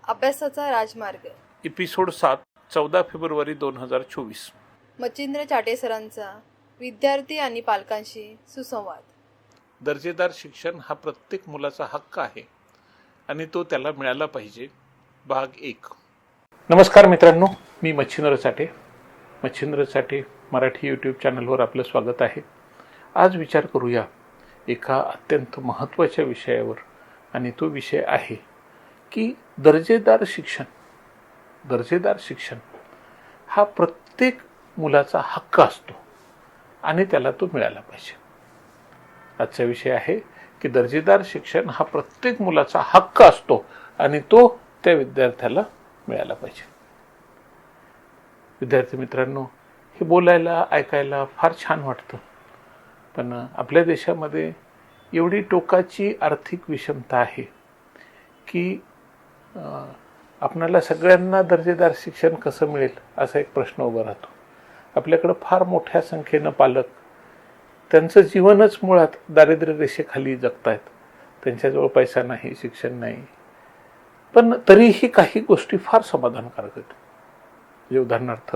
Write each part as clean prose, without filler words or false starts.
अभ्यासाचा राजमार्ग. Episode 7 14 February 2024. Machhindra Chate सरांचा विद्यार्थी आणि पालकांशी सुसंवाद. दर्जेदार शिक्षण हा प्रत्येक मुलाचा हक्क आहे आणि तो त्याला मिळाला पाहिजे. भाग 1. नमस्कार मित्रांनो, मी मच्छिंद्र चाटे मराठी यूट्यूब चॅनलवर आपलं स्वागत आहे. आज विचार करूया एका अत्यंत महत्त्वाच्या विषयावर, आणि तो विषय आहे की दर्जेदार शिक्षण हा प्रत्येक मुलाचा हक्क असतो आणि त्याला तो मिळाला पाहिजे. आजचा विषय आहे की दर्जेदार शिक्षण हा प्रत्येक मुलाचा हक्क असतो आणि तो त्या विद्यार्थ्याला मिळाला पाहिजे. विद्यार्थी मित्रांनो, हे बोलायला ऐकायला फार छान वाटतं, पण आपल्या देशामध्ये एवढी टोकाची आर्थिक विषमता आहे की आपणाला सगळ्यांना दर्जेदार शिक्षण कसं मिळेल असा एक प्रश्न उभा राहतो. आपल्याकडं फार मोठ्या संख्येनं पालक त्यांचं जीवनच मुळात दारिद्र्य रेषेखाली जगतायत. त्यांच्याजवळ पैसा नाही, शिक्षण नाही, पण तरीही काही गोष्टी फार समाधानकारक आहेत. म्हणजे उदाहरणार्थ,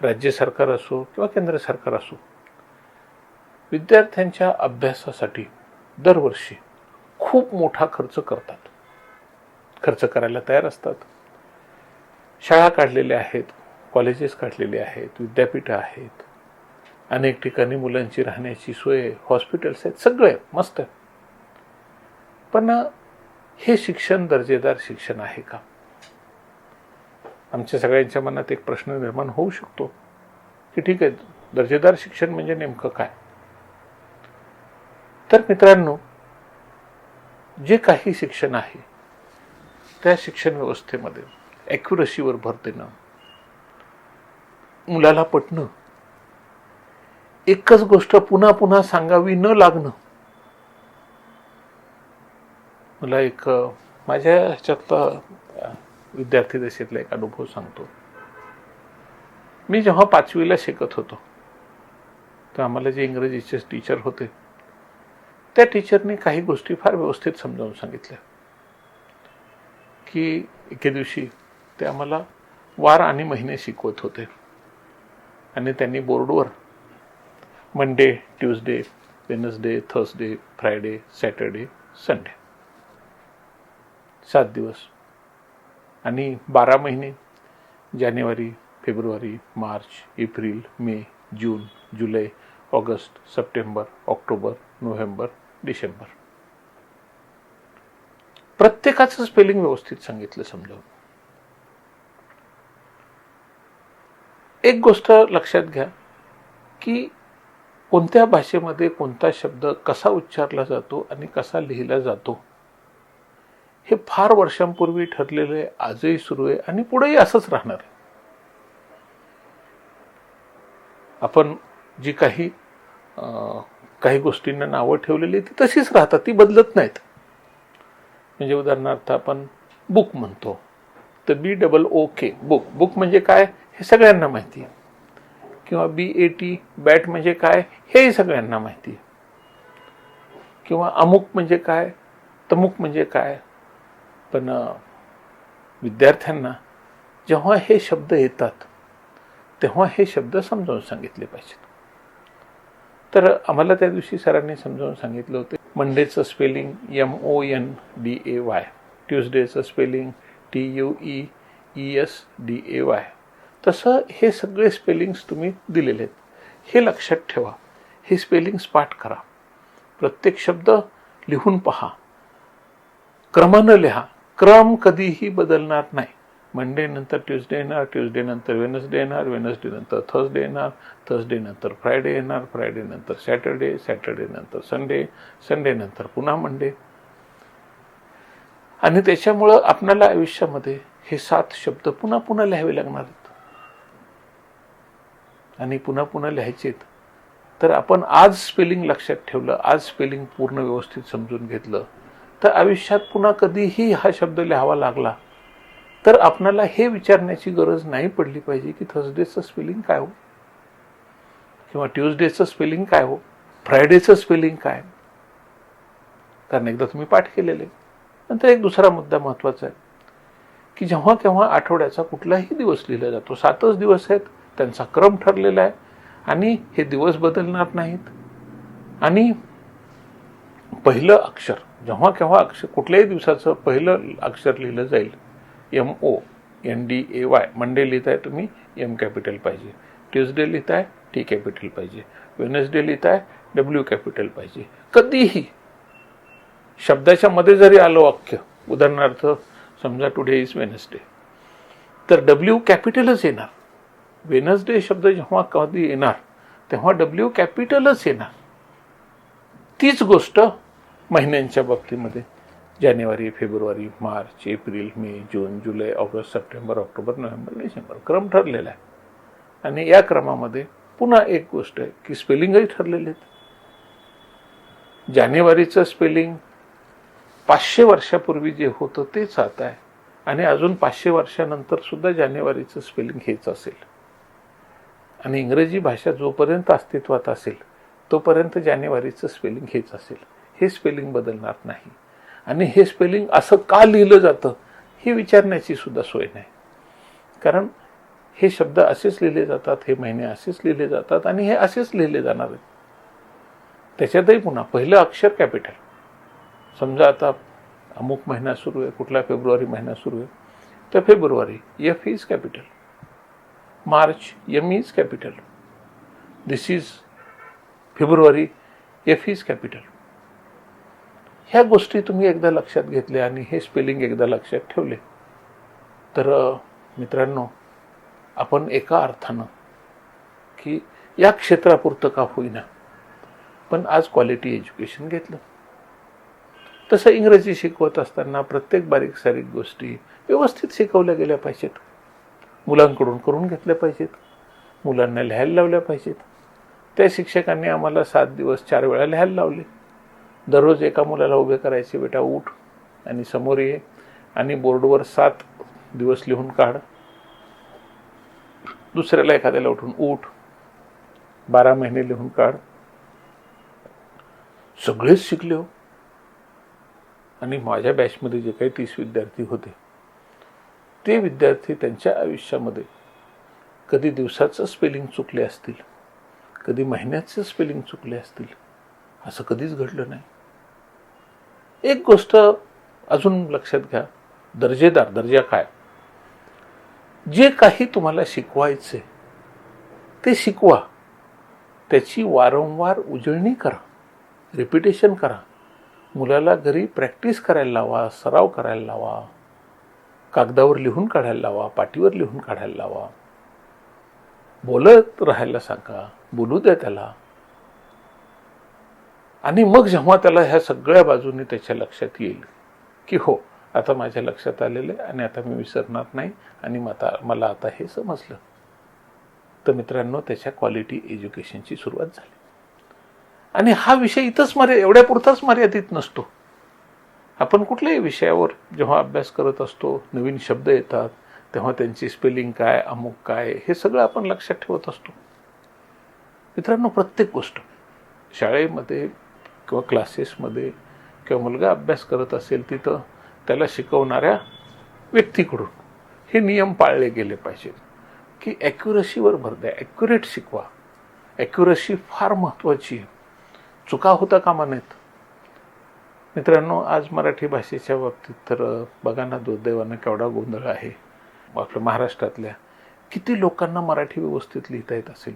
राज्य सरकार असो किंवा केंद्र सरकार असो, विद्यार्थ्यांच्या अभ्यासासाठी दरवर्षी खूप मोठा खर्च करायला तयार असतात. शाळा काढलेल्या आहेत, कॉलेजेस काढलेले आहेत, विद्यापीठं आहेत, अनेक ठिकाणी मुलांची राहण्याची सोय, हॉस्पिटल्स आहेत, सगळे मस्त आहे. पण हे शिक्षण दर्जेदार शिक्षण आहे का? आमच्या सगळ्यांच्या मनात एक प्रश्न निर्माण होऊ शकतो की ठीक आहे, दर्जेदार शिक्षण म्हणजे नेमकं काय? तर मित्रांनो, जे काही शिक्षण आहे त्या शिक्षण व्यवस्थेमध्ये ॲक्युरसीवर भर देणं, मुलाला पटणं, एकच गोष्ट पुन्हा पुन्हा सांगावी न लागणं. मला एक माझ्या ह्याच्यातला विद्यार्थी दशेतला एक अनुभव सांगतो. मी जेव्हा 5वीला शिकत होतो तर आम्हाला जे इंग्रजीचे टीचर होते त्या टीचरने काही गोष्टी फार व्यवस्थित समजावून सांगितल्या की एके दिवशी ते आम्हाला वार आणि महिने शिकवत होते आणि त्यांनी बोर्डवर Monday, Tuesday, Wednesday, Thursday, Friday, Saturday, Sunday 7 दिवस आणि 12 महिने, जानेवारी, फेब्रुवारी, मार्च, एप्रिल, मे, जून, जुलै, ऑगस्ट, सप्टेंबर, ऑक्टोबर, नोव्हेंबर, डिसेंबर. प्रत्येकाचं स्पेलिंग व्यवस्थित सांगितलं समजावून. एक गोष्ट लक्षात घ्या की कोणत्या भाषेमध्ये कोणता शब्द कसा उच्चारला जातो आणि कसा लिहिला जातो हे फार वर्षांपूर्वी ठरलेले आजही सुरू आहे आणि पुढेही असंच राहणार आहे. आपण जी काही गोष्टींना नावं ठेवलेली ती तशीच राहतात, ती बदलत नाहीत. म्हणजे उदाहरणार्थ आपण बुक म्हणतो तर BOOK, बुक म्हणजे काय हे सगळ्यांना माहिती आहे, किंवा BAT, बॅट म्हणजे काय हेही सगळ्यांना माहिती आहे, किंवा अमुक म्हणजे काय, तमुक म्हणजे काय. पण विद्यार्थ्यांना जेव्हा हे शब्द येतात तेव्हा हे शब्द समजावून सांगितले पाहिजेत. तर आम्हाला त्या दिवशी सरांनी समजावून सांगितलं होतं, मंडेचं स्पेलिंग MONDAY, ट्यूजडेचं स्पेलिंग TUESDAY. तसं हे सगळे स्पेलिंग्स तुम्ही दिलेले आहेत, हे लक्षात ठेवा. हे स्पेलिंग्स पाठ करा, प्रत्येक शब्द लिहून पहा, क्रमानं लिहा. क्रम कधीही बदलणार नाही. मंडे नंतर ट्यूजडे येणार, ट्यूजडे नंतर वेनसडे येणार, वेनसडे नंतर थर्सडे येणार, थर्सडे नंतर फ्रायडे येणार, फ्रायडे नंतर सॅटरडे, सॅटरडे नंतर संडे, संडे नंतर पुन्हा मंडे. आणि त्याच्यामुळं आपल्याला आयुष्यामध्ये हे 7 शब्द पुन्हा पुन्हा लिहावे लागणार आहेत. आणि पुन्हा पुन्हा लिहायचे तर आपण आज स्पेलिंग लक्षात ठेवलं, आज स्पेलिंग पूर्ण व्यवस्थित समजून घेतलं, तर आयुष्यात पुन्हा कधीही हा शब्द लिहावा लागला तर आपणाला हे विचारण्याची गरज नाही पडली पाहिजे की थर्सडेचं स्पेलिंग काय हो, किंवा ट्यूजडेचं स्पेलिंग काय हो, फ्रायडेचं स्पेलिंग काय. कारण एकदा तुम्ही पाठ केलेले. नंतर एक दुसरा मुद्दा महत्त्वाचा आहे की जेव्हा केव्हा आठवड्याचा कुठलाही दिवस लिहिला जातो. 7च दिवस आहेत, त्यांचा क्रम ठरलेला आहे आणि हे दिवस बदलणार नाहीत. आणि पहिलं अक्षर जेव्हा केव्हा कुठल्याही दिवसाचं पहिलं अक्षर लिहिलं जाईल, MONDAY, मंडे लिहिताय तुम्ही M कॅपिटल पाहिजे, ट्युजडे लिहिताय T कॅपिटल पाहिजे, वेनसडे लिहिताय W कॅपिटल पाहिजे. कधीही शब्दाच्या मध्ये जरी आलं वाक्य, उदाहरणार्थ समजा टुडे इज वेनसडे, तर W कॅपिटलच येणार. वेनसडे शब्द जेव्हा कधी येणार तेव्हा W कॅपिटलच येणार. तीच गोष्ट महिन्यांच्या बाबतीमध्ये जानेवारी, फेब्रुवारी, मार्च, एप्रिल, मे, जून, जुलै, ऑगस्ट, सप्टेंबर, ऑक्टोबर, नोव्हेंबर, डिसेंबर क्रम ठरलेला आहे. आणि या क्रमामध्ये पुन्हा एक गोष्ट आहे की स्पेलिंगही ठरलेले आहेत. जानेवारीचं स्पेलिंग 500 वर्षापूर्वी जे होतं तेच आता आहे आणि अजून 500 वर्षानंतर सुद्धा जानेवारीचं स्पेलिंग हेच असेल. आणि इंग्रजी भाषा जोपर्यंत अस्तित्वात असेल तोपर्यंत जानेवारीचं स्पेलिंग हेच असेल. हे स्पेलिंग बदलणार नाही. आणि हे स्पेलिंग असं का लिहिलं जातं हे विचारण्याची सुद्धा सोय नाही. कारण हे शब्द असेच लिहिले जातात, हे महिने असेच लिहिले जातात आणि हे असेच लिहिले जाणार आहेत. त्याच्यातही पुन्हा पहिलं अक्षर कॅपिटल. समजा आता अमुक महिना सुरू आहे, कुठला फेब्रुवारी महिना सुरू आहे, तर February F is capital, March M is capital, this is February F is capital. ह्या गोष्टी तुम्ही एकदा लक्षात घेतल्या आणि हे स्पेलिंग एकदा लक्षात ठेवले तर मित्रांनो, आपण एका अर्थानं की या क्षेत्रापुरतं का होईना पण आज क्वालिटी एज्युकेशन घेतलं. तसं इंग्रजी शिकवत असताना प्रत्येक बारीक सारीक गोष्टी व्यवस्थित शिकवल्या गेल्या पाहिजेत, मुलांकडून करून घेतल्या पाहिजेत, मुलांना लिहायला लावल्या पाहिजेत. त्या शिक्षकांनी आम्हाला 7 दिवस 4 वेळा लिहायला लावले. दररोज एका मुलाला उभे करायचे, बेटा उठ आणि समोर ये आणि बोर्डवर 7 दिवस लिहून काढ. दुसऱ्याला एखाद्याला उठून उठ, 12 महिने लिहून काढ. सगळेच शिकले हो. आणि माझ्या बॅचमध्ये जे काही 30 विद्यार्थी होते ते विद्यार्थी त्यांच्या आयुष्यामध्ये कधी दिवसाचं स्पेलिंग चुकले असतील, कधी महिन्याचं स्पेलिंग चुकले असतील, असं कधीच घडलं नाही. एक गोष्ट अजून लक्षात घ्या, दर्जेदार दर्जा काय, जे काही तुम्हाला शिकवायचे ते शिकवा, त्याची वारंवार उजळणी करा, रिपिटेशन करा. मुलाला घरी प्रॅक्टिस करायला लावा, सराव करायला लावा, कागदावर लिहून काढायला लावा, पाटीवर लिहून काढायला लावा, बोलत राहायला सांगा, बोलू द्या त्याला. आणि मग जेव्हा त्याला ह्या सगळ्या बाजूने त्याच्या लक्षात येईल की हो आता माझ्या लक्षात आलेलं आहे आणि आता मी विसरणार नाही आणि मला आता हे समजलं, तर मित्रांनो त्याच्या क्वालिटी एज्युकेशनची सुरुवात झाली. आणि हा विषय इथंच एवढ्यापुरताच मर्यादित नसतो. आपण कुठल्याही विषयावर जेव्हा अभ्यास करत असतो, नवीन शब्द येतात तेव्हा त्यांची स्पेलिंग काय, अमुक काय, हे सगळं आपण लक्षात ठेवत असतो. मित्रांनो, प्रत्येक गोष्ट शाळेमध्ये किंवा क्लासेसमध्ये किंवा मुलगा अभ्यास करत असेल तिथं त्याला शिकवणाऱ्या व्यक्तीकडून हे नियम पाळले गेले पाहिजेत की ॲक्युरसीवर भर द्या, ॲक्युरेट शिकवा. ॲक्युरसी फार महत्त्वाची आहे, चुका होता कामा नयेत. मित्रांनो, आज मराठी भाषेच्या बाबतीत तर बघा ना, दुर्दैवानं केवढा गोंधळ आहे. आपल्या महाराष्ट्रातल्या किती लोकांना मराठी व्यवस्थित लिहिता येत असेल.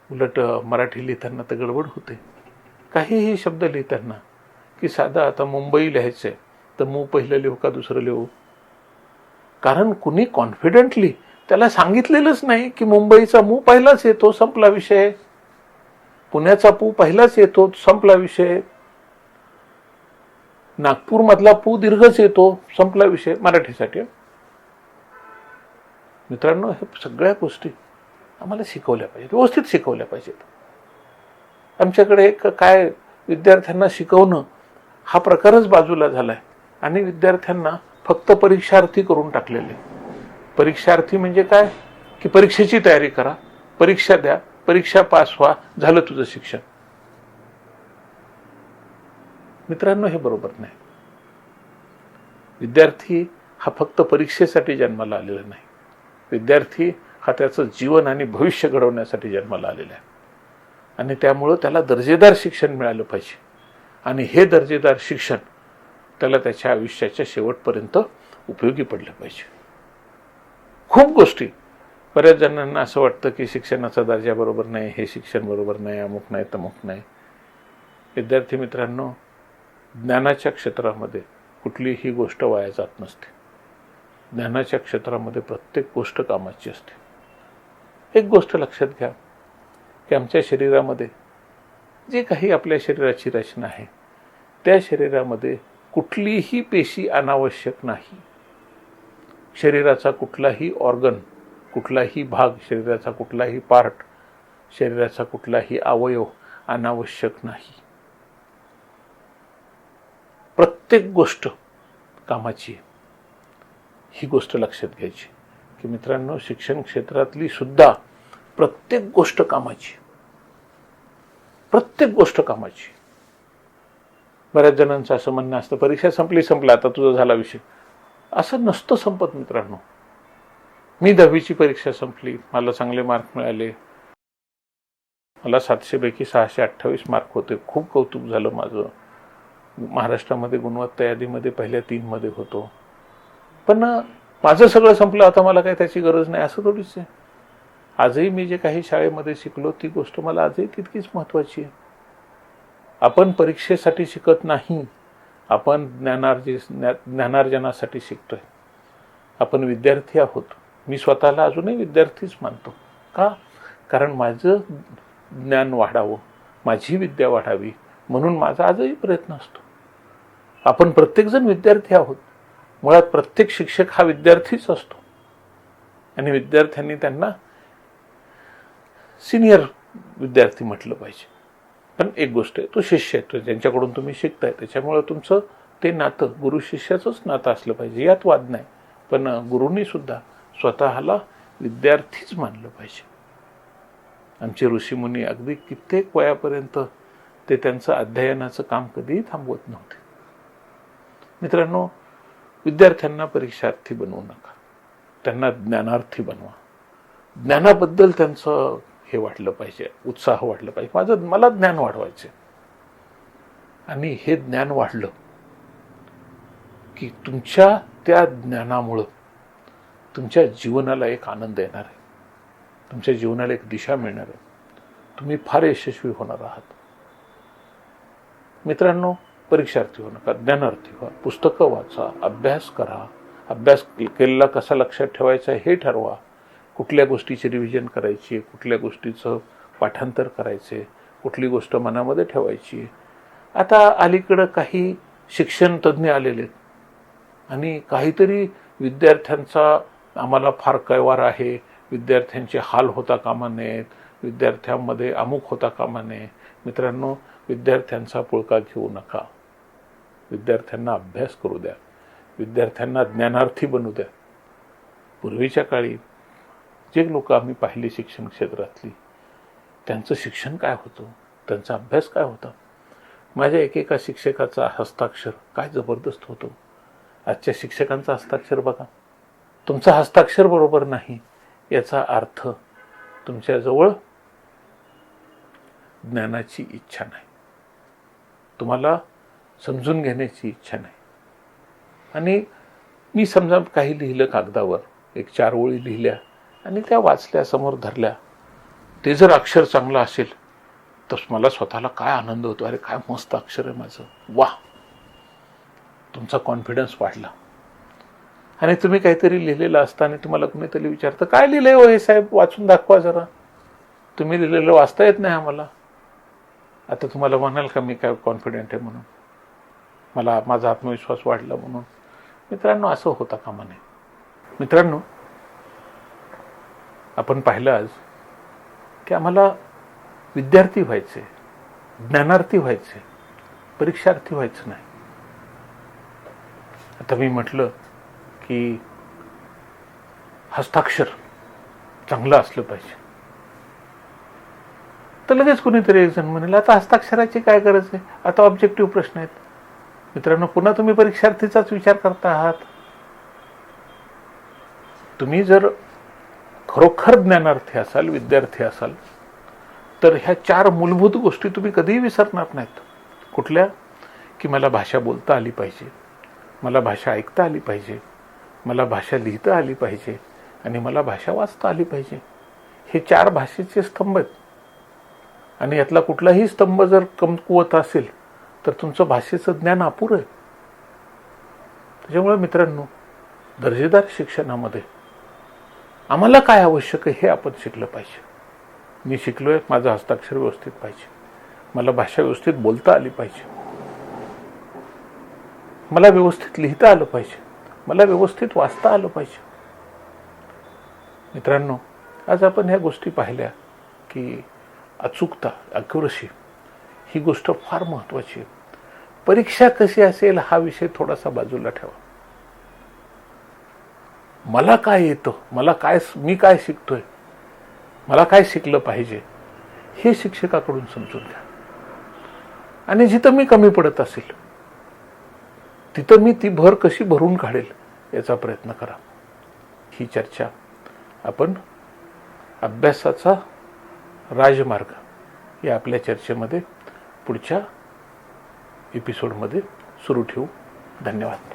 उलट मराठी लिहिताना तर गडबड होते. काहीही शब्द लिहिताना की साधा आता मुंबई लिहायचं आहे तर मू पहिलं लिहू का दुसरं लिहू, कारण कुणी कॉन्फिडेंटली त्याला सांगितलेलंच नाही की मुंबईचा मू पहिलाच येतो, संपला विषय. पुण्याचा पू पहिलाच येतो, संपला विषय. नागपूर मधला पू दीर्घच येतो, संपला विषय. मराठीसाठी मित्रांनो, हे सगळ्या गोष्टी आम्हाला शिकवल्या पाहिजेत, व्यवस्थित शिकवल्या पाहिजेत. आमच्याकडे एक काय विद्यार्थ्यांना शिकवणं हा प्रकारच बाजूला झालाय आणि विद्यार्थ्यांना फक्त परीक्षार्थी करून टाकलेले. परीक्षार्थी म्हणजे काय की परीक्षेची तयारी करा, परीक्षा द्या, परीक्षा पास व्हा, झालं तुझं शिक्षण. मित्रांनो, हे बरोबर नाही. विद्यार्थी हा फक्त परीक्षेसाठी जन्माला आलेला नाही. विद्यार्थी हा त्याचं जीवन आणि भविष्य घडवण्यासाठी जन्माला आलेला आहे. आणि त्यामुळं त्याला दर्जेदार शिक्षण मिळालं पाहिजे. आणि हे दर्जेदार शिक्षण त्याला त्याच्या आयुष्याच्या शेवटपर्यंत उपयोगी पडलं पाहिजे. खूप गोष्टी, बऱ्याच जणांना असं वाटतं की शिक्षणाचा दर्जा बरोबर नाही, हे शिक्षण बरोबर नाही, अमुक नाही तमुक नाही. विद्यार्थी मित्रांनो, ज्ञानाच्या क्षेत्रामध्ये कुठलीही गोष्ट वाया जात नसते. ज्ञानाच्या क्षेत्रामध्ये प्रत्येक गोष्ट कामाची असते. एक गोष्ट लक्षात घ्या की आमच्या शरीरामध्ये जे काही आपल्या शरीराची रचना आहे, त्या शरीरामध्ये कुठलीही पेशी अनावश्यक नाही. शरीराचा कुठलाही ऑर्गन, कुठलाही भाग, शरीराचा कुठलाही पार्ट, शरीराचा कुठलाही अवयव अनावश्यक नाही. प्रत्येक गोष्ट कामाची आहे. ही गोष्ट लक्षात घ्यायची की मित्रांनो, शिक्षण क्षेत्रातली सुद्धा प्रत्येक गोष्ट कामाची. प्रत्येक गोष्ट कामाची. बऱ्याच जणांचं असं म्हणणं असतं, परीक्षा संपला, आता तुझा झाला विषय. असं नसतं संपत मित्रांनो. मी 10वीची परीक्षा संपली, मला चांगले मार्क मिळाले, मला 700 पैकी 628 मार्क होते. खूप कौतुक झालं माझं. महाराष्ट्रामध्ये गुणवत्ता यादीमध्ये पहिल्या 3 मध्ये होतो. पण माझं सगळं संपलं, आता मला काही त्याची गरज नाही असं थोडीच आहे. आजही मी जे काही शाळेमध्ये शिकलो ती गोष्ट मला आजही तितकीच महत्त्वाची आहे. आपण परीक्षेसाठी शिकत नाही, आपण ज्ञानार्जनासाठी शिकतोय. आपण विद्यार्थी आहोत. मी स्वतःला अजूनही विद्यार्थीच मानतो. का? कारण माझं ज्ञान वाढावं, माझी विद्या वाढावी, म्हणून माझा आजही प्रयत्न असतो. आपण प्रत्येकजण विद्यार्थी आहोत. मुळात प्रत्येक शिक्षक हा विद्यार्थीच असतो. आणि विद्यार्थ्यांनी त्यांना सिनियर विद्यार्थी म्हटलं पाहिजे. पण एक गोष्ट आहे, तो शिष्य आहे, ज्यांच्याकडून तुम्ही शिकताय, त्याच्यामुळे तुमचं ते नातं गुरु शिष्याचंच नातं असलं पाहिजे, यात वाद नाही. पण गुरूंनी सुद्धा स्वतःला विद्यार्थीच मानलं पाहिजे. आमचे ऋषीमुनी अगदी कित्येक वयापर्यंत ते त्यांचं अध्ययनाचं काम कधीही थांबवत नव्हते. मित्रांनो, विद्यार्थ्यांना परीक्षार्थी बनवू नका, त्यांना ज्ञानार्थी बनवा. ज्ञानाबद्दल त्यांचं हे वाटलं पाहिजे, उत्साह वाटलं पाहिजे. मला ज्ञान वाढवायचे. आणि हे ज्ञान वाढलं की तुमच्या त्या ज्ञानामुळं तुमच्या जीवनाला एक आनंद येणार आहे, तुमच्या जीवनाला एक दिशा मिळणार आहे. तुम्ही फार यशस्वी होणार आहात. मित्रांनो, परीक्षार्थी हो नका, ज्ञानार्थी व्हा. पुस्तकं वाचा, अभ्यास करा. अभ्यास केलेला कसा लक्षात ठेवायचा हे ठरवा. कुठल्या गोष्टीची रिव्हिजन करायची, कुठल्या गोष्टीचं पाठांतर करायचे, कुठली गोष्ट मनामध्ये ठेवायची. आता अलीकडं काही शिक्षण तज्ज्ञ आलेले आणि काहीतरी विद्यार्थ्यांचा आम्हाला फार कैवार आहे, विद्यार्थ्यांचे हाल होता कामा नयेत, विद्यार्थ्यांमध्ये अमुक होता कामा नये. मित्रांनो, विद्यार्थ्यांचा पुळका घेऊ नका. विद्यार्थ्यांना अभ्यास करू द्या, विद्यार्थ्यांना ज्ञानार्थी बनू द्या. पूर्वीच्या काळी जे लोक आम्ही पाहिली शिक्षण क्षेत्रातली, त्यांचं शिक्षण काय होतं, त्यांचा अभ्यास काय होता. माझ्या एकेका शिक्षकाचा हस्ताक्षर काय जबरदस्त होतं. आजच्या शिक्षकांचा हस्ताक्षर बघा. तुमचं हस्ताक्षर बरोबर नाही याचा अर्थ तुमच्याजवळ ज्ञानाची इच्छा नाही, तुम्हाला समजून घेण्याची इच्छा नाही. आणि मी समजा काही लिहिलं कागदावर, 1-4 ओळी लिहिल्या आणि त्या वाचल्या, समोर धरल्या. ते जर अक्षर चांगलं असेल तर मला स्वतःला काय आनंद होतो, अरे काय मस्त अक्षर आहे माझं, वाह. तुमचा कॉन्फिडन्स वाढला. आणि तुम्ही काहीतरी लिहिलेलं असतं आणि तुम्हाला कुणीतरी विचारतं, काय लिहिलंय हो हे साहेब, वाचून दाखवा जरा. तुम्ही लिहिलेलं वाचता येत नाही आम्हाला. आता तुम्हाला म्हणाल का मी काय कॉन्फिडंट आहे म्हणून, माझा आत्मविश्वास वाढला म्हणून. मित्रांनो, असं होता कामा नये. मित्रांनो, आपण पाहिलं आज की आम्हाला विद्यार्थी व्हायचे, ज्ञानार्थी व्हायचे, परीक्षार्थी व्हायचं नाही. आता मी म्हटलं की हस्ताक्षर चांगलं असलं पाहिजे, तर लगेच कुणीतरी एक जण म्हणेल, आता हस्ताक्षराची काय गरज आहे, आता ऑब्जेक्टिव्ह प्रश्न आहेत. मित्रांनो, पुन्हा तुम्ही परीक्षार्थीचाच विचार करता आहात. तुम्ही जर खरोखर ज्ञानार्थी असाल, विद्यार्थी असाल, तर ह्या 4 मूलभूत गोष्टी तुम्ही कधीही विसरणार नाहीत. कुठल्या? की मला भाषा बोलता आली पाहिजे, मला भाषा ऐकता आली पाहिजे, मला भाषा लिहिता आली पाहिजे आणि मला भाषा वाचता आली पाहिजे. हे 4 भाषेचे स्तंभ आहेत. आणि यातला कुठलाही स्तंभ जर कमकुवत असेल तर तुमचं भाषेचं ज्ञान अपुरं आहे. त्याच्यामुळे मित्रांनो, दर्जेदार शिक्षणामध्ये आम्हाला काय आवश्यक आहे हे आपण शिकलं पाहिजे. मी शिकलोय, माझं हस्ताक्षर व्यवस्थित पाहिजे, मला भाषा व्यवस्थित बोलता आली पाहिजे, मला व्यवस्थित लिहिता आलं पाहिजे, मला व्यवस्थित वाचता आलं पाहिजे. मित्रांनो, आज आपण ह्या गोष्टी पाहिल्या की अचूकता, अॅक्युरसी ही गोष्ट फार महत्त्वाची आहे. परीक्षा कशी असेल हा विषय थोडासा बाजूला ठेवा. मला काय येतं, मी काय शिकतोय, मला काय शिकलं पाहिजे हे शिक्षकाकडून समजून घ्या. आणि जिथं मी कमी पडत असेल तिथं मी ती भर कशी भरून काढेल याचा प्रयत्न करा. ही चर्चा आपण अभ्यासाचा राजमार्ग या आपल्या चर्चेमध्ये पुढच्या एपिसोडमध्ये सुरू ठेवू. धन्यवाद.